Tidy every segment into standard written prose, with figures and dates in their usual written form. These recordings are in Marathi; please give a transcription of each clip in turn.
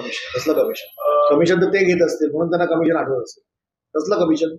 कमिशन. कसलं कमिशन? कमिशन तर ते घेत असतील म्हणून त्यांना कमिशन आठवत असेल. कसलं कमिशन?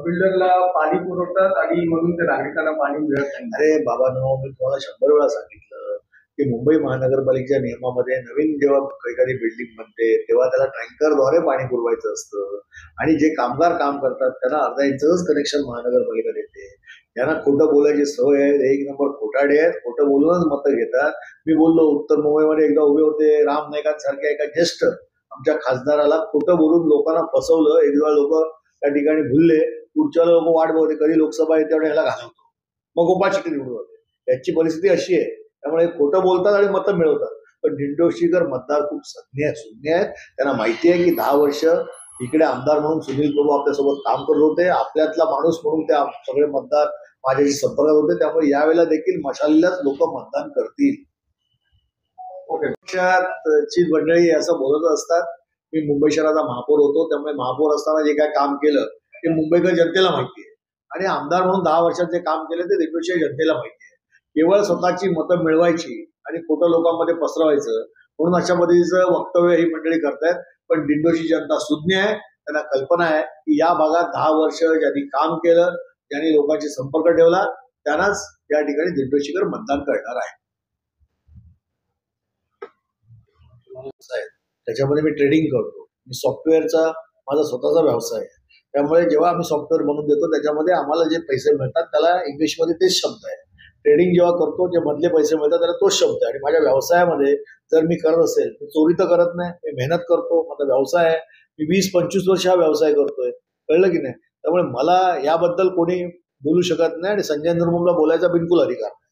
बिल्डरला पाणी पुरवतात आणि म्हणून ते नागरिकांना पाणी मिळत नाही. अरे बाबा नो, मी तुम्हाला 100 वेळा सांगितलं की मुंबई महानगरपालिकेच्या नियमामध्ये नवीन जेव्हा एखादी बिल्डिंग बनते तेव्हा त्याला टँकरद्वारे पाणी पुरवायचं असतं आणि जे कामगार काम करतात त्यांना अर्धा इंचच कनेक्शन महानगरपालिका देते. त्यांना खोटं बोलायची सवय आहे, एक नंबर खोटाडे आहेत, खोटं बोलूनच मतं घेतात. मी बोललो उत्तर मुंबईमध्ये एकदा उभे होते राम नाईकांसारख्या एका ज्येष्ठ आमच्या खासदाराला खोटं बोलून लोकांना फसवलं. एकदा लोक त्या ठिकाणी भुलले, पुढच्या लोक वाट बघते कधी लोकसभा येते ह्याला घालवतो, मग गोपाळ शेट्टी निवडून होते. याची परिस्थिती अशी आहे. त्यामुळे खोटं बोलतात आणि मतं मिळवतात. पण दिंडोशीकर मतदार खूप शून्य आहेत. त्यांना माहिती आहे की 10 वर्ष इकडे आमदार म्हणून सुनील प्रभू आपल्यासोबत काम करत होते, आपल्यातला माणूस म्हणून ते सगळे मतदार माझ्याशी संपर्कात होते. त्यामुळे यावेळेला देखील मशालीलाच लोक मतदान करतील. ची मंडळी असं बोलत असतात. मी मुंबई शहराचा महापौर होतो, त्यामुळे महापौर असताना जे काय काम केलं ते मुंबईकर जनतेला माहिती आहे आणि आमदार म्हणून 10 वर्षात जे काम केलं ते दिंडोशी जनतेला माहिती आहे. केवळ स्वतःची मतं मिळवायची आणि खोटं लोकांमध्ये पसरवायचं म्हणून अशा पद्धतीचं वक्तव्य ही मंडळी करतायत. पण दिंडोशी जनता सुज्ञ आहे. त्यांना कल्पना आहे की या भागात 10 वर्ष ज्यांनी काम केलं, ज्यांनी लोकांशी संपर्क ठेवला त्यांनाच या ठिकाणी दिंडोशीकर मतदान करणार आहे. त्याच्यामध्ये मी ट्रेडिंग करतो. मी सॉफ्टवेअरचा माझा स्वतःचा व्यवसाय आहे. त्यामुळे जेव्हा आम्ही सॉफ्टवेअर बनवून देतो त्याच्यामध्ये आम्हाला जे पैसे मिळतात त्याला इंग्लिशमध्ये तेच शब्द आहे. ट्रेडिंग जेव्हा करतो जे मधले पैसे मिळतात त्याला तोच शब्द आहे. आणि माझ्या व्यवसायामध्ये जर मी करत असेल मी चोरी तर करत नाही, मी मेहनत करतो, माझा व्यवसाय आहे. मी 20-25 वर्ष हा व्यवसाय करतोय, कळलं की नाही. त्यामुळे मला याबद्दल कोणी बोलू शकत नाही आणि संजय निर्मूलला बोलायचा बिलकुल अधिकार नाही.